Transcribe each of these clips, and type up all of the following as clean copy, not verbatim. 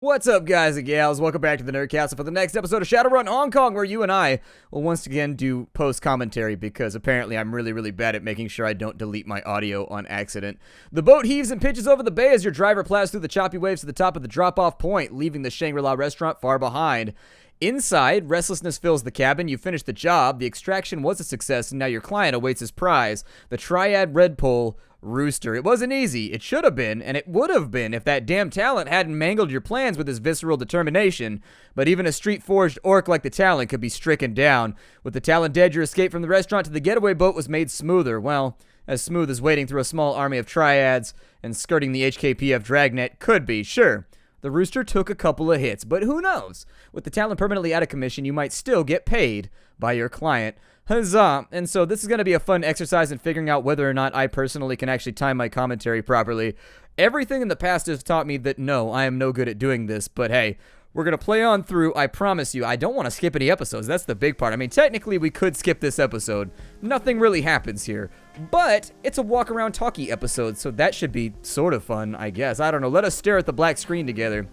What's up, guys and gals? Welcome back to the Nerdcast for the next episode of Shadowrun Hong Kong, where you and I will once again do post-commentary because apparently I'm really bad at making sure I don't delete my audio on accident. The boat heaves and pitches over the bay as your driver plows through the choppy waves to the top of the drop-off point, leaving the Shangri-La restaurant far behind. Inside, restlessness fills the cabin. You finished the job. The extraction was a success, and now your client awaits his prize, the Triad Redpole Rooster. It wasn't easy. It should have been, and it would have been if that damn Talent hadn't mangled your plans with his visceral determination. But even a street-forged orc like the Talent could be stricken down. With the Talent dead, your escape from the restaurant to the getaway boat was made smoother. Well, as smooth as wading through a small army of triads and skirting the HKPF dragnet could be, sure. The Rooster took a couple of hits, but who knows? With the Talent permanently out of commission, you might still get paid by your client. Huzzah! And so this is going to be a fun exercise in figuring out whether or not I personally can actually time my commentary properly. Everything in the past has taught me that no, I am no good at doing this, but hey, we're going to play on through. I promise you, I don't want to skip any episodes. That's the big part. I mean, technically, we could skip this episode. Nothing really happens here. But it's a walk-around talkie episode, so that should be sort of fun, I guess. I don't know. Let us stare at the black screen together.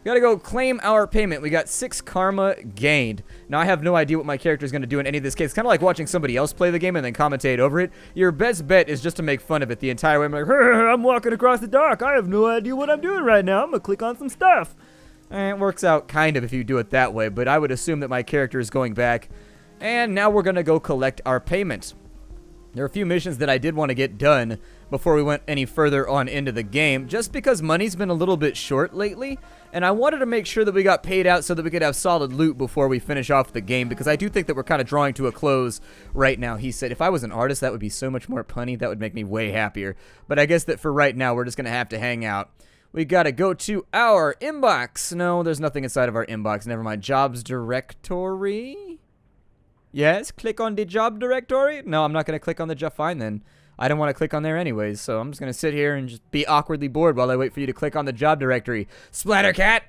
We gotta go claim our payment. We got 6 karma gained. Now, I have no idea what my character is going to do in any of this case. It's kind of like watching somebody else play the game and then commentate over it. Your best bet is just to make fun of it the entire way. I'm like, I'm walking across the dock. I have no idea what I'm doing right now. I'm going to click on some stuff. It works out kind of if you do it that way, but I would assume that my character is going back. And now we're going to go collect our payment. There are a few missions that I did want to get done before we went any further on into the game, just because money's been a little bit short lately, and I wanted to make sure that we got paid out so that we could have solid loot before we finish off the game, because I do think that we're kind of drawing to a close right now. He said, if I was an artist, that would be so much more punny. That would make me way happier. But I guess that for right now, we're just going to have to hang out. We got to go to our inbox. No, there's nothing inside of our inbox. Never mind. Jobs directory? Yes, click on the job directory. No, I'm not going to click on the job. Fine, then. I don't want to click on there anyways, so I'm just going to sit here and just be awkwardly bored while I wait for you to click on the job directory. Splattercat!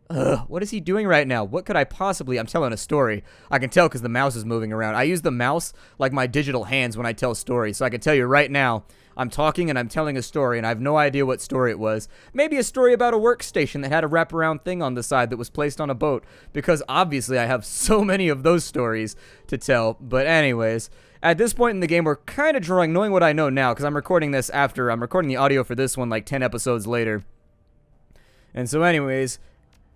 Ugh, what is he doing right now? What could I possibly... I'm telling a story. I can tell because the mouse is moving around. I use the mouse like my digital hands when I tell stories, so I can tell you right now, I'm talking and I'm telling a story, and I have no idea what story it was. Maybe a story about a workstation that had a wraparound thing on the side that was placed on a boat, because obviously I have so many of those stories to tell. But anyways, at this point in the game, we're kind of drawing, knowing what I know now, because I'm recording this after, I'm recording the audio for this one like 10 episodes later. And so anyways,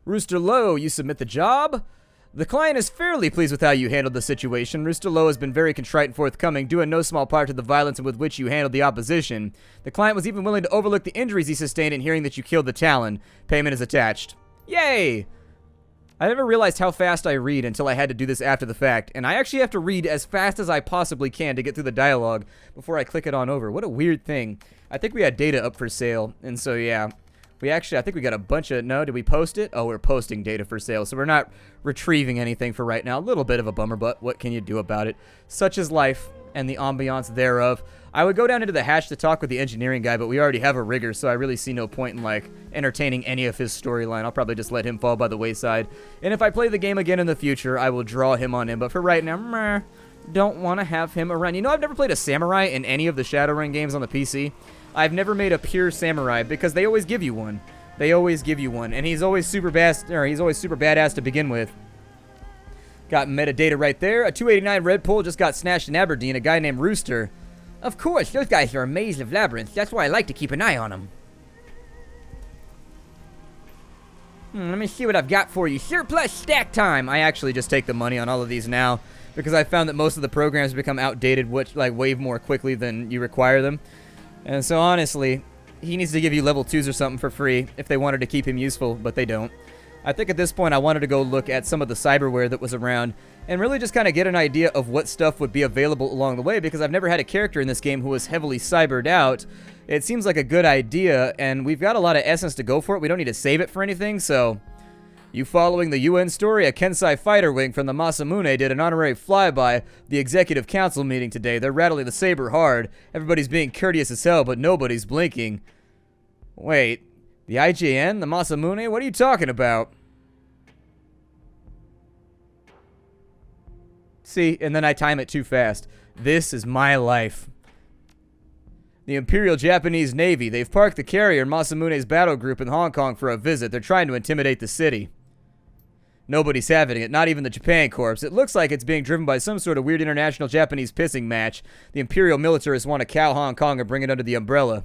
Rooster Lowe, you submit the job. The client is fairly pleased with how you handled the situation. Rooster Lowe has been very contrite and forthcoming, due in no small part to the violence with which you handled the opposition. The client was even willing to overlook the injuries he sustained in hearing that you killed the Talon. Payment is attached. Yay! I never realized how fast I read until I had to do this after the fact, and I actually have to read as fast as I possibly can to get through the dialogue before I click it on over. What a weird thing. I think we had data up for sale, and so yeah. We actually, I think we got a bunch of, no, did we post it? Oh, we're posting data for sale, so we're not retrieving anything for right now. A little bit of a bummer, but what can you do about it? Such is life and the ambiance thereof. I would go down into the hatch to talk with the engineering guy, but we already have a rigger, so I really see no point in, like, entertaining any of his storyline. I'll probably just let him fall by the wayside. And if I play the game again in the future, I will draw him on in, but for right now, meh, don't want to have him around. You know, I've never played a samurai in any of the Shadowrun games on the PC. I've never made a pure samurai because they always give you one. They always give you one, and he's always super badass to begin with. Got metadata right there. A 289 Redpole just got snatched in Aberdeen. A guy named Rooster. Of course, those guys are a maze of labyrinths. That's why I like to keep an eye on them. Let me see what I've got for you. Surplus stack time. I actually just take the money on all of these now because I found that most of the programs become outdated, which like way more quickly than you require them. And so honestly, he needs to give you level 2s or something for free if they wanted to keep him useful, but they don't. I think at this point I wanted to go look at some of the cyberware that was around and really just kind of get an idea of what stuff would be available along the way, because I've never had a character in this game who was heavily cybered out. It seems like a good idea, and we've got a lot of essence to go for it. We don't need to save it for anything, so... You following the UN story? A Kensai fighter wing from the Masamune did an honorary flyby the executive council meeting today. They're rattling the saber hard. Everybody's being courteous as hell, but nobody's blinking. Wait, the IJN? The Masamune? What are you talking about? See, and then I time it too fast. This is my life. The Imperial Japanese Navy. They've parked the carrier Masamune's battle group in Hong Kong for a visit. They're trying to intimidate the city. Nobody's having it, not even the Japan Corps. It looks like it's being driven by some sort of weird international Japanese pissing match. The Imperial militarists want to cow Hong Kong and bring it under the umbrella.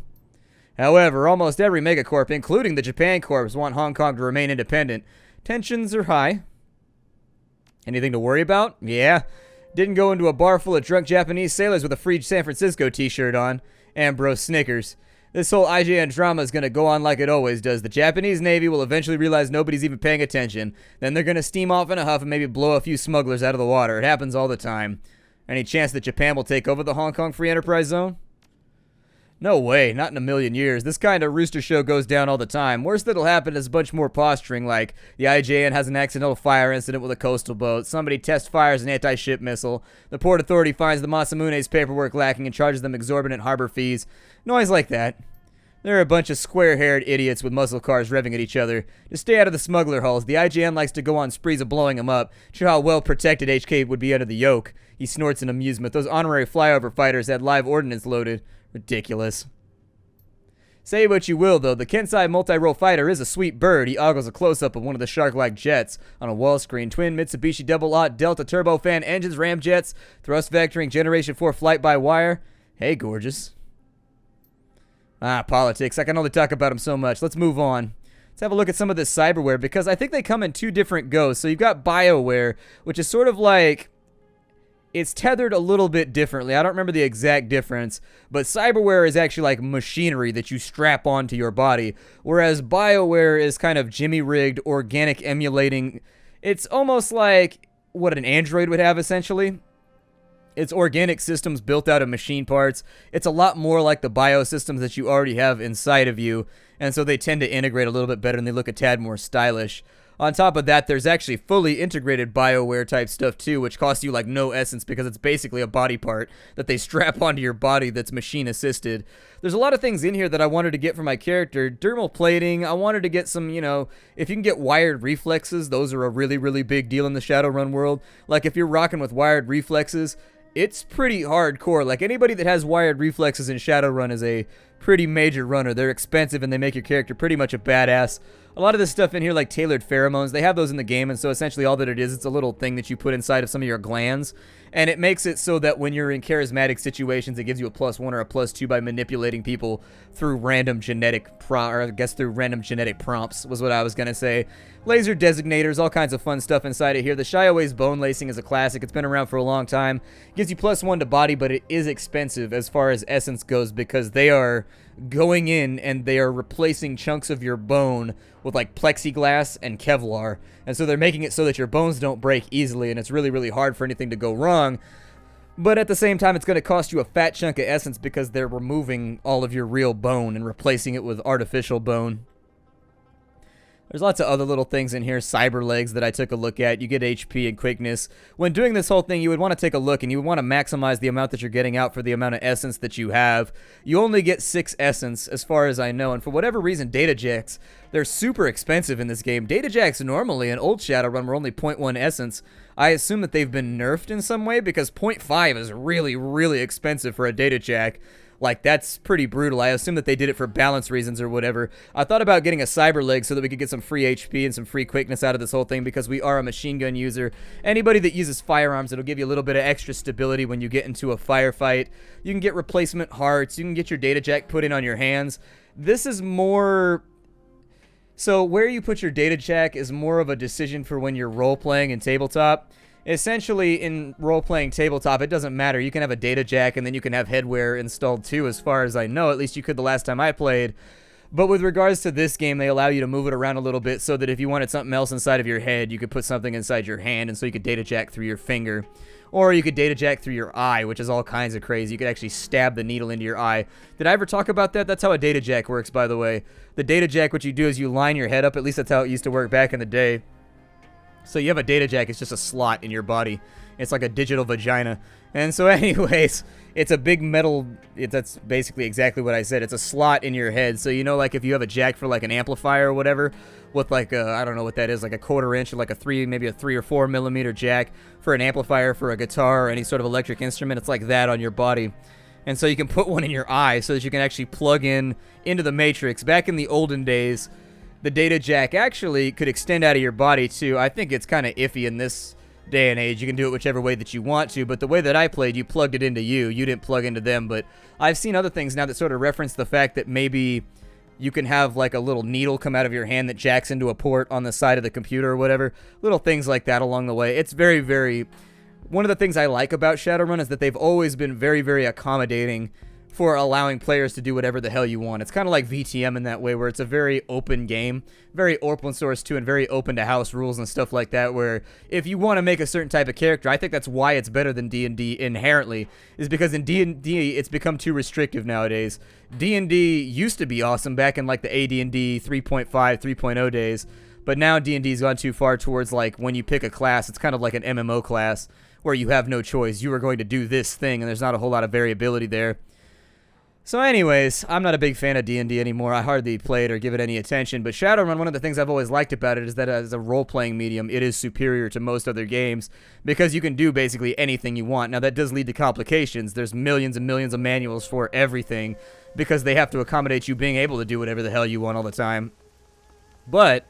However, almost every megacorp, including the Japan Corps, want Hong Kong to remain independent. Tensions are high. Anything to worry about? Yeah. Didn't go into a bar full of drunk Japanese sailors with a free San Francisco t-shirt on. Ambrose snickers. This whole IJN drama is going to go on like it always does. The Japanese Navy will eventually realize nobody's even paying attention. Then they're going to steam off in a huff and maybe blow a few smugglers out of the water. It happens all the time. Any chance that Japan will take over the Hong Kong Free Enterprise Zone? No way, not in a million years. This kind of rooster show goes down all the time. Worst that'll happen is a bunch more posturing, like the IJN has an accidental fire incident with a coastal boat, somebody test fires an anti-ship missile, the Port Authority finds the Masamune's paperwork lacking and charges them exorbitant harbor fees. Noise like that. They're a bunch of square-haired idiots with muscle cars revving at each other. Just stay out of the smuggler hulls. The IJN likes to go on sprees of blowing them up. Show how well protected HK would be under the yoke. He snorts in amusement. Those honorary flyover fighters had live ordnance loaded. Ridiculous. Say what you will, though, the Kensai multi-role fighter is a sweet bird. He ogles a close-up of one of the shark-like jets on a wall screen. Twin Mitsubishi double-aught Delta turbofan engines, ramjets, thrust vectoring, Generation 4 flight-by-wire. Hey, gorgeous. Politics. I can only talk about them so much. Let's move on. Let's have a look at some of this cyberware, because I think they come in two different goes. So you've got BioWare, which is sort of like... it's tethered a little bit differently. I don't remember the exact difference, but cyberware is actually like machinery that you strap onto your body, whereas BioWare is kind of jimmy-rigged, organic emulating. It's almost like what an android would have, essentially. It's organic systems built out of machine parts. It's a lot more like the biosystems that you already have inside of you, and so they tend to integrate a little bit better and they look a tad more stylish. On top of that, there's actually fully integrated BioWare type stuff too, which costs you like no essence because it's basically a body part that they strap onto your body that's machine assisted. There's a lot of things in here that I wanted to get for my character. Dermal plating, I wanted to get some, you know, if you can get wired reflexes, those are a really, really big deal in the Shadowrun world. Like if you're rocking with wired reflexes, it's pretty hardcore. Like anybody that has wired reflexes in Shadowrun is a pretty major runner. They're expensive and they make your character pretty much a badass. A lot of this stuff in here, like tailored pheromones, they have those in the game, and so essentially all that it is, it's a little thing that you put inside of some of your glands, and it makes it so that when you're in charismatic situations, it gives you a +1 or a +2 by manipulating people through random genetic prompts, was what I was gonna say. Laser designators, all kinds of fun stuff inside of here. The Shiowa's bone lacing is a classic. It's been around for a long time. Gives you +1 to body, but it is expensive as far as essence goes because they are going in and they are replacing chunks of your bone with like plexiglass and Kevlar, and so they're making it so that your bones don't break easily, and it's really, really hard for anything to go wrong. But at the same time, it's going to cost you a fat chunk of essence because they're removing all of your real bone and replacing it with artificial bone. There's lots of other little things in here, cyber legs that I took a look at. You get HP and quickness. When doing this whole thing, you would want to take a look and you would want to maximize the amount that you're getting out for the amount of essence that you have. You only get 6 essence as far as I know, and for whatever reason, data jacks, they're super expensive in this game. Data jacks normally in old Shadowrun were only 0.1 essence. I assume that they've been nerfed in some way because 0.5 is really, really expensive for a data jack. Like, that's pretty brutal. I assume that they did it for balance reasons or whatever. I thought about getting a cyber leg so that we could get some free HP and some free quickness out of this whole thing because we are a machine gun user. Anybody that uses firearms, it'll give you a little bit of extra stability when you get into a firefight. You can get replacement hearts. You can get your data jack put in on your hands. This is more... So where you put your data jack is more of a decision for when you're role-playing in tabletop. Essentially, in role-playing tabletop, it doesn't matter. You can have a data jack, and then you can have headwear installed too, as far as I know. At least you could the last time I played. But with regards to this game, they allow you to move it around a little bit so that if you wanted something else inside of your head, you could put something inside your hand, and so you could data jack through your finger. Or you could data jack through your eye, which is all kinds of crazy. You could actually stab the needle into your eye. Did I ever talk about that? That's how a data jack works, by the way. The data jack, what you do is you line your head up. At least that's how it used to work back in the day. So you have a data jack, it's just a slot in your body. It's like a digital vagina. And so anyways, it's a big metal, that's basically exactly what I said. It's a slot in your head. So you know, like if you have a jack for like an amplifier or whatever, with like a, I don't know what that is, like a 1/4 inch or like a 3, maybe a 3 or 4 millimeter jack for an amplifier for a guitar or any sort of electric instrument, it's like that on your body. And so you can put one in your eye so that you can actually plug in into the Matrix. Back in the olden days, the data jack actually could extend out of your body too. I think it's kind of iffy in this day and age. You can do it whichever way that you want to, but the way that I played, you plugged it into you. You didn't plug into them, but I've seen other things now that sort of reference the fact that maybe you can have like a little needle come out of your hand that jacks into a port on the side of the computer or whatever. Little things like that along the way. It's very, very... One of the things I like about Shadowrun is that they've always been very, very accommodating for allowing players to do whatever the hell you want. It's kind of like VTM in that way, where it's a very open game, very open source too, and very open to house rules and stuff like that, where if you want to make a certain type of character, I think that's why it's better than D&D inherently, is because in D&D it's become too restrictive nowadays. D&D used to be awesome back in like the AD&D 3.5, 3.0 days, but now D&D's gone too far towards like when you pick a class, it's kind of like an MMO class, where you have no choice. You are going to do this thing, and there's not a whole lot of variability there. So anyways, I'm not a big fan of D&D anymore. I hardly play it or give it any attention, but Shadowrun, one of the things I've always liked about it is that as a role-playing medium, it is superior to most other games because you can do basically anything you want. Now, that does lead to complications. There's millions and millions of manuals for everything because they have to accommodate you being able to do whatever the hell you want all the time. But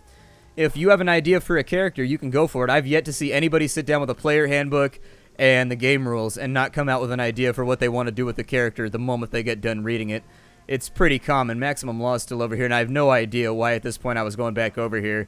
if you have an idea for a character, you can go for it. I've yet to see anybody sit down with a player handbook and the game rules and not come out with an idea for what they want to do with the character the moment they get done reading it. It's pretty common. Maximum Law is still over here, and I have no idea why at this point I was going back over here.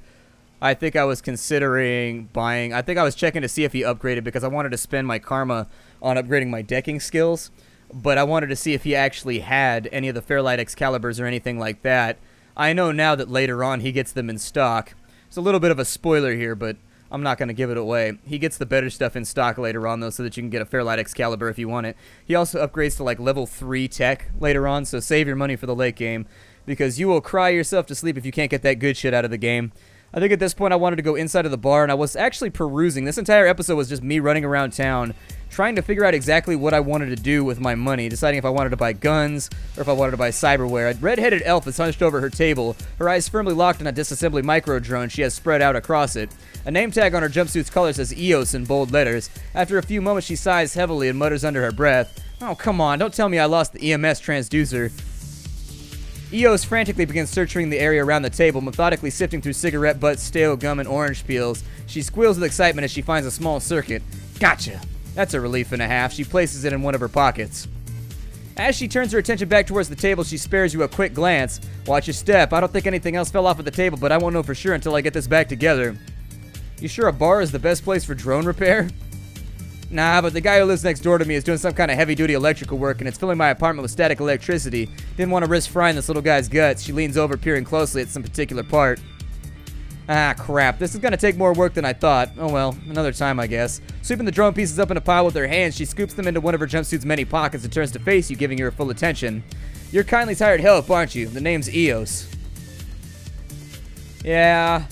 I think I was considering buying... I think I was checking to see if he upgraded because I wanted to spend my karma on upgrading my decking skills, but I wanted to see if he actually had any of the Fairlight Excaliburs or anything like that. I know now that later on he gets them in stock. It's a little bit of a spoiler here, but I'm not going to give it away. He gets the better stuff in stock later on, though, so that you can get a Fairlight Excalibur if you want it. He also upgrades to, like, level 3 tech later on, so save your money for the late game, because you will cry yourself to sleep if you can't get that good shit out of the game. I think at this point I wanted to go inside of the bar, and I was actually perusing. This entire episode was just me running around town, trying to figure out exactly what I wanted to do with my money, deciding if I wanted to buy guns or if I wanted to buy cyberware. A red-headed elf is hunched over her table, her eyes firmly locked on a disassembly micro-drone she has spread out across it. A name tag on her jumpsuit's collar says EOS in bold letters. After a few moments, she sighs heavily and mutters under her breath, "Oh, come on, don't tell me I lost the EMS transducer." EOS frantically begins searching the area around the table, methodically sifting through cigarette butts, stale gum, and orange peels. She squeals with excitement as she finds a small circuit. Gotcha! That's a relief and a half. She places it in one of her pockets. As she turns her attention back towards the table, she spares you a quick glance. Watch your step. I don't think anything else fell off of the table, but I won't know for sure until I get this back together. You sure a bar is the best place for drone repair? Nah, but the guy who lives next door to me is doing some kind of heavy-duty electrical work, and it's filling my apartment with static electricity. Didn't want to risk frying this little guy's guts. She leans over, peering closely at some particular part. Ah, crap. This is going to take more work than I thought. Oh well, another time, I guess. Sweeping the drone pieces up in a pile with her hands, she scoops them into one of her jumpsuit's many pockets and turns to face you, giving you her full attention. You're kindly tired help, aren't you? The name's EOS. Yeah.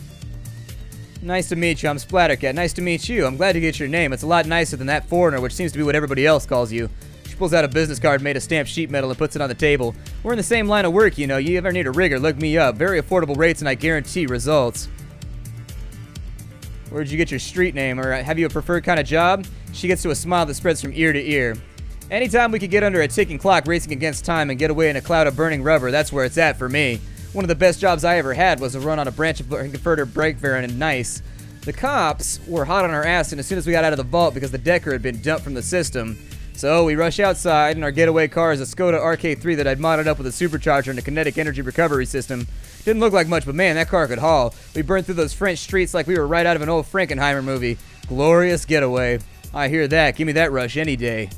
Nice to meet you. I'm Splattercat. Nice to meet you. I'm glad to get your name. It's a lot nicer than that foreigner, which seems to be what everybody else calls you. She pulls out a business card made of stamped sheet metal and puts it on the table. We're in the same line of work, you know. You ever need a rigger, look me up. Very affordable rates, and I guarantee results. Where'd you get your street name, or have you a preferred kind of job? She gets to a smile that spreads from ear to ear. Anytime we could get under a ticking clock racing against time and get away in a cloud of burning rubber, that's where it's at for me. One of the best jobs I ever had was to run on a branch of converter brake variant and nice. The cops were hot on our ass, and as soon as we got out of the vault because the decker had been dumped from the system. So we rush outside, and our getaway car is a Skoda RK3 that I'd modded up with a supercharger and a kinetic energy recovery system. Didn't look like much, but man, that car could haul. We burned through those French streets like we were right out of an old Frankenheimer movie. Glorious getaway. I hear that. Give me that rush any day.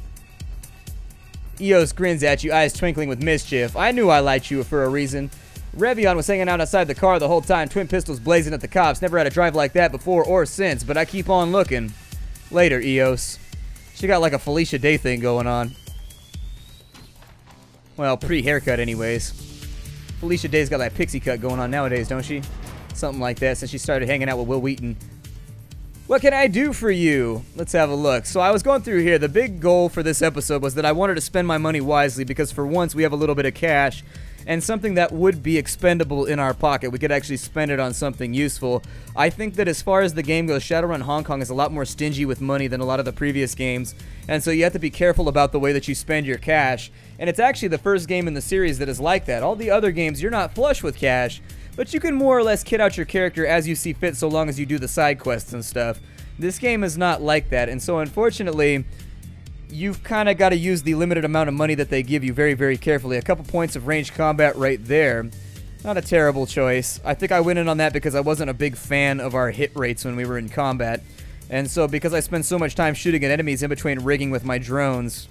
EOS grins at you, eyes twinkling with mischief. I knew I liked you for a reason. Revion was hanging out outside the car the whole time, twin pistols blazing at the cops. Never had a drive like that before or since, but I keep on looking. Later, EOS. She got like a Felicia Day thing going on. Well, pre-haircut anyways. Felicia Day's got that pixie cut going on nowadays, don't she? Something like that since she started hanging out with Will Wheaton. What can I do for you? Let's have a look. So I was going through here. The big goal for this episode was that I wanted to spend my money wisely because for once we have a little bit of cash. and something that would be expendable in our pocket. We could actually spend it on something useful. I think that as far as the game goes, Shadowrun Hong Kong is a lot more stingy with money than a lot of the previous games, and so you have to be careful about the way that you spend your cash. And it's actually the first game in the series that is like that. All the other games, you're not flush with cash, but you can more or less kit out your character as you see fit so long as you do the side quests and stuff. This game is not like that, and so unfortunately, you've kind of got to use the limited amount of money that they give you very, very carefully. A couple points of ranged combat right there. Not a terrible choice. I think I went in on that because I wasn't a big fan of our hit rates when we were in combat. And so because I spend so much time shooting at enemies in between rigging with my drones,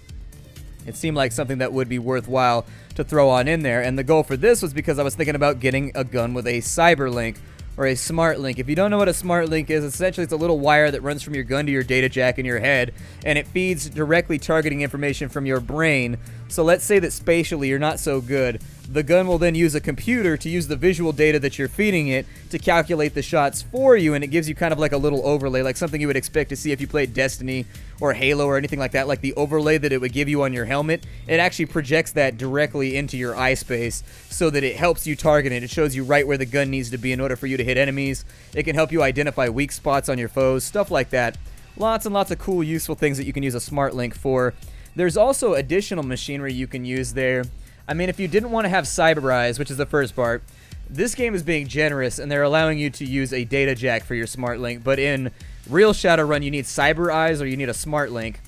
it seemed like something that would be worthwhile to throw on in there. And the goal for this was because I was thinking about getting a gun with a cyber link, or a smart link. If you don't know what a smart link is, essentially it's a little wire that runs from your gun to your data jack in your head, and it feeds directly targeting information from your brain. So let's say that spatially you're not so good. The gun will then use a computer to use the visual data that you're feeding it to calculate the shots for you, and it gives you kind of like a little overlay, like something you would expect to see if you played Destiny or Halo or anything like that, like the overlay that it would give you on your helmet. It actually projects that directly into your eye space so that it helps you target it. It shows you right where the gun needs to be in order for you to hit enemies. It can help you identify weak spots on your foes, stuff like that. Lots and lots of cool, useful things that you can use a smart link for. There's also additional machinery you can use there. I mean, if you didn't want to have cyber eyes, which is the first part, this game is being generous, and they're allowing you to use a data jack for your smart link. But in real Shadowrun, you need cyber eyes, or you need a smart link,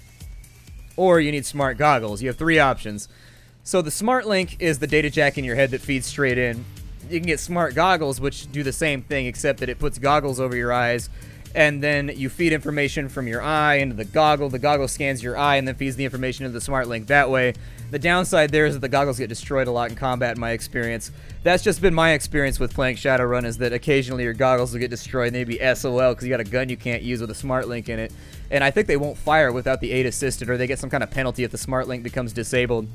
or you need smart goggles. You have three options. So the smart link is the data jack in your head that feeds straight in. You can get smart goggles, which do the same thing, except that it puts goggles over your eyes, and then you feed information from your eye into the goggle scans your eye and then feeds the information into the smart link that way. The downside there is that the goggles get destroyed a lot in combat in my experience. That's just been my experience with playing Shadowrun, is that occasionally your goggles will get destroyed and they'd be SOL because you got a gun you can't use with a smart link in it. And I think they won't fire without the aid assisted, or they get some kind of penalty if the smart link becomes disabled.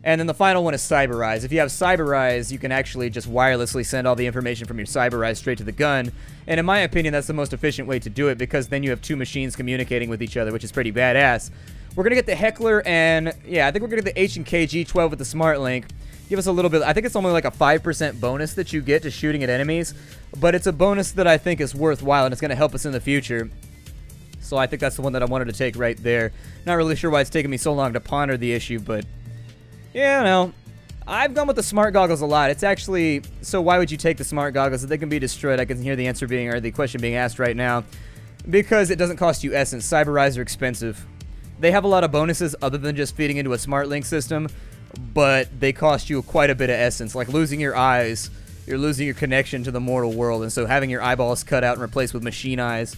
And then the final one is Cyber Eyes. If you have Cyber Eyes, you can actually just wirelessly send all the information from your Cyber Eyes straight to the gun. And in my opinion, that's the most efficient way to do it, because then you have two machines communicating with each other, which is pretty badass. We're going to get the Heckler, and yeah, I think we're going to get the H&K G12 with the Smart Link. Give us a little bit, I think it's only like a 5% bonus that you get to shooting at enemies, but it's a bonus that I think is worthwhile, and it's going to help us in the future. So I think that's the one that I wanted to take right there. Not really sure why it's taken me so long to ponder the issue, but yeah, no. I've gone with the smart goggles a lot. It's actually, so why would you take the smart goggles if they can be destroyed? I can hear the answer being, or the question being asked right now. Because it doesn't cost you essence. Cyber Eyes are expensive. They have a lot of bonuses other than just feeding into a smart link system, but they cost you quite a bit of essence. Like losing your eyes, you're losing your connection to the mortal world, and so having your eyeballs cut out and replaced with machine eyes,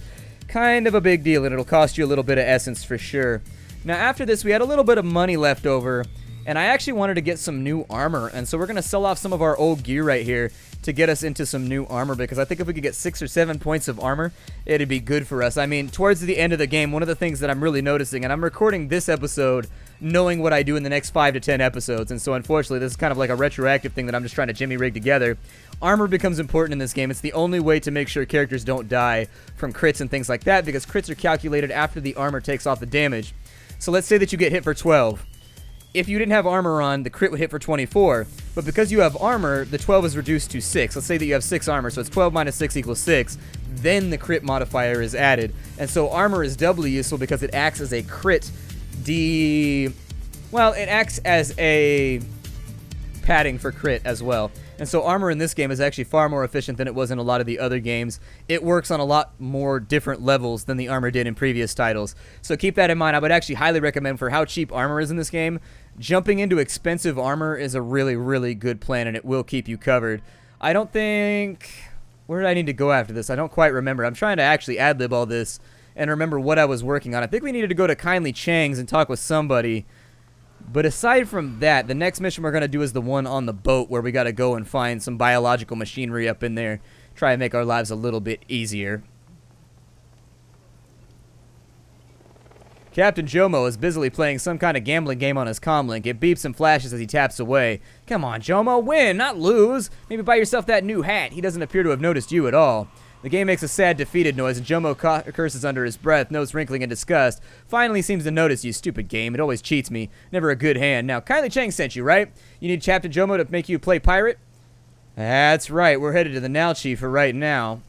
kind of a big deal, and it'll cost you a little bit of essence for sure. Now after this, we had a little bit of money left over, and I actually wanted to get some new armor, and so we're going to sell off some of our old gear right here to get us into some new armor, because I think if we could get 6 or 7 points of armor, it'd be good for us. I mean, towards the end of the game, one of the things that I'm really noticing, and I'm recording this episode knowing what I do in the next 5 to 10 episodes, and so unfortunately this is kind of like a retroactive thing that I'm just trying to jimmy rig together. Armor becomes important in this game. It's the only way to make sure characters don't die from crits and things like that, because crits are calculated after the armor takes off the damage. So let's say that you get hit for 12. If you didn't have armor on, the crit would hit for 24, but because you have armor, the 12 is reduced to 6. Let's say that you have 6 armor, so it's 12 minus 6 equals 6. Then the crit modifier is added, and so armor is doubly useful because it acts as a crit well, it acts as a padding for crit as well. And so armor in this game is actually far more efficient than it was in a lot of the other games. It works on a lot more different levels than the armor did in previous titles. So keep that in mind. I would actually highly recommend, for how cheap armor is in this game, jumping into expensive armor is a really, really good plan, and it will keep you covered. I don't think... Where did I need to go after this? I don't quite remember. I'm trying to actually ad-lib all this and remember what I was working on. I think we needed to go to Kindly Chang's and talk with somebody. But aside from that, the next mission we're going to do is the one on the boat, where we got to go and find some biological machinery up in there. Try and make our lives a little bit easier. Captain Jomo is busily playing some kind of gambling game on his comlink. It beeps and flashes as he taps away. Come on, Jomo, win, not lose. Maybe buy yourself that new hat. He doesn't appear to have noticed you at all. The game makes a sad, defeated noise, and Jomo curses under his breath, nose wrinkling in disgust. Finally seems to notice you, stupid game. It always cheats me. Never a good hand. Now, Kylie Chang sent you, right? You need Captain Jomo to make you play pirate? That's right. We're headed to the Nalchi for right now.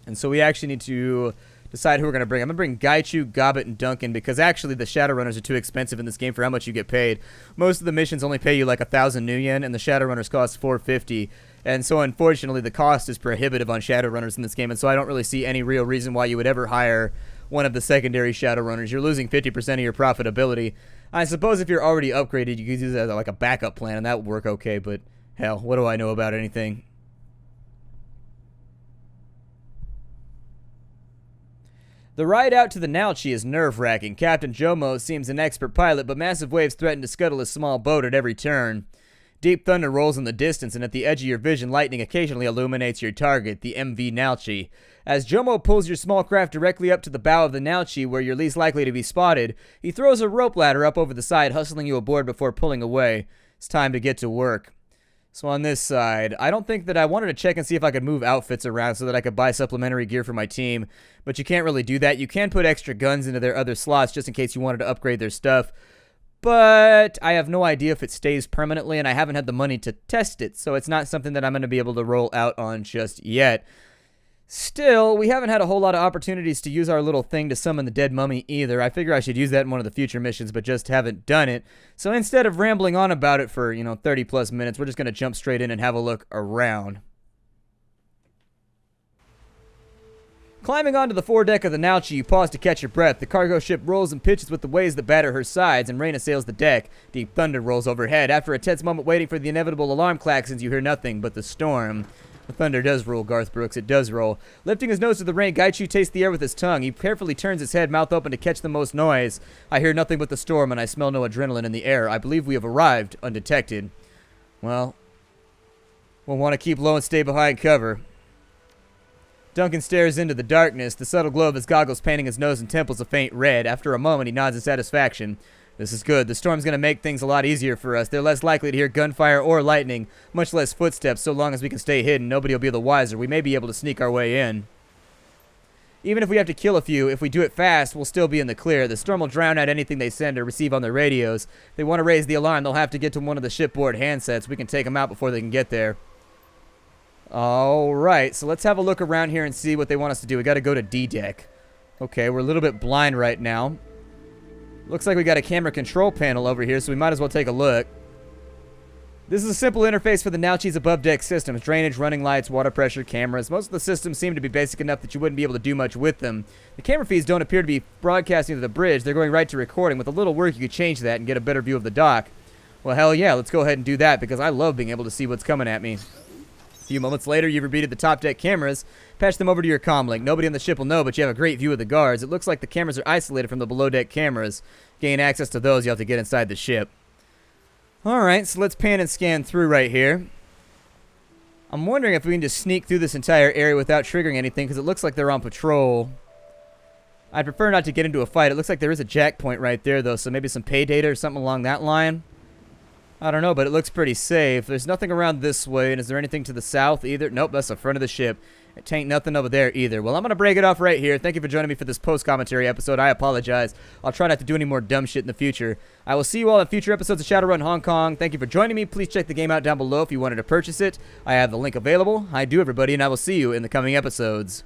And so we actually need to decide who we're going to bring. I'm going to bring Gaichu, Gobbet, and Duncan because actually the Shadowrunners are too expensive in this game for how much you get paid. Most of the missions only pay you like 1,000 new yen, and the Shadowrunners cost 450. And so unfortunately the cost is prohibitive on Shadowrunners in this game, and so I don't really see any real reason why you would ever hire one of the secondary Shadowrunners. You're losing 50% of your profitability. I suppose if you're already upgraded, you could use it as like a backup plan, and that would work okay, but hell, what do I know about anything? The ride out to the Nalchi is nerve-wracking. Captain Jomo seems an expert pilot, but massive waves threaten to scuttle his small boat at every turn. Deep thunder rolls in the distance, and at the edge of your vision, lightning occasionally illuminates your target, the MV Nalchi. As Jomo pulls your small craft directly up to the bow of the Nalchi, where you're least likely to be spotted, he throws a rope ladder up over the side, hustling you aboard before pulling away. It's time to get to work. So on this side, I don't think that I wanted to check and see if I could move outfits around so that I could buy supplementary gear for my team, but you can't really do that. You can put extra guns into their other slots just in case you wanted to upgrade their stuff, but I have no idea if it stays permanently, and I haven't had the money to test it, so it's not something that I'm going to be able to roll out on just yet. Still, we haven't had a whole lot of opportunities to use our little thing to summon the dead mummy either. I figure I should use that in one of the future missions, but just haven't done it. So instead of rambling on about it for, 30 plus minutes, we're just going to jump straight in and have a look around. Climbing onto the foredeck of the Nalchi, you pause to catch your breath. The cargo ship rolls and pitches with the waves that batter her sides, and rain assails the deck. Deep thunder rolls overhead. After a tense moment waiting for the inevitable alarm klaxons, you hear nothing but the storm. The thunder does roll, Garth Brooks. It does roll. Lifting his nose to the rain, Gaichu tastes the air with his tongue. He carefully turns his head, mouth open to catch the most noise. I hear nothing but the storm, and I smell no adrenaline in the air. I believe we have arrived undetected. Well, we'll want to keep low and stay behind cover. Duncan stares into the darkness, the subtle glow of his goggles painting his nose and temples a faint red. After a moment, he nods in satisfaction. This is good. The storm's going to make things a lot easier for us. They're less likely to hear gunfire or lightning, much less footsteps, so long as we can stay hidden. Nobody will be the wiser. We may be able to sneak our way in. Even if we have to kill a few, if we do it fast, we'll still be in the clear. The storm will drown out anything they send or receive on their radios. If they want to raise the alarm, they'll have to get to one of the shipboard handsets. We can take them out before they can get there. Alright, so let's have a look around here and see what they want us to do. We got to go to D-Deck. Okay, we're a little bit blind right now. Looks like we got a camera control panel over here, so we might as well take a look. This is a simple interface for the Nalchi's above-deck systems. Drainage, running lights, water pressure, cameras. Most of the systems seem to be basic enough that you wouldn't be able to do much with them. The camera feeds don't appear to be broadcasting to the bridge. They're going right to recording. With a little work, you could change that and get a better view of the dock. Well, hell yeah, let's go ahead and do that, because I love being able to see what's coming at me. A few moments later, you've rebooted the top deck cameras. Patch them over to your comm link. Nobody on the ship will know, but you have a great view of the guards. It looks like the cameras are isolated from the below deck cameras. Gain access to those, you have to get inside the ship. Alright, so let's pan and scan through right here. I'm wondering if we can just sneak through this entire area without triggering anything, because it looks like they're on patrol. I'd prefer not to get into a fight. It looks like there is a jack point right there, though, so maybe some pay data or something along that line. I don't know, but it looks pretty safe. There's nothing around this way, and is there anything to the south either? Nope, that's the front of the ship. It ain't nothing over there either. Well, I'm going to break it off right here. Thank you for joining me for this post-commentary episode. I apologize. I'll try not to do any more dumb shit in the future. I will see you all in future episodes of Shadowrun Hong Kong. Thank you for joining me. Please check the game out down below if you wanted to purchase it. I have the link available. I do, everybody, and I will see you in the coming episodes.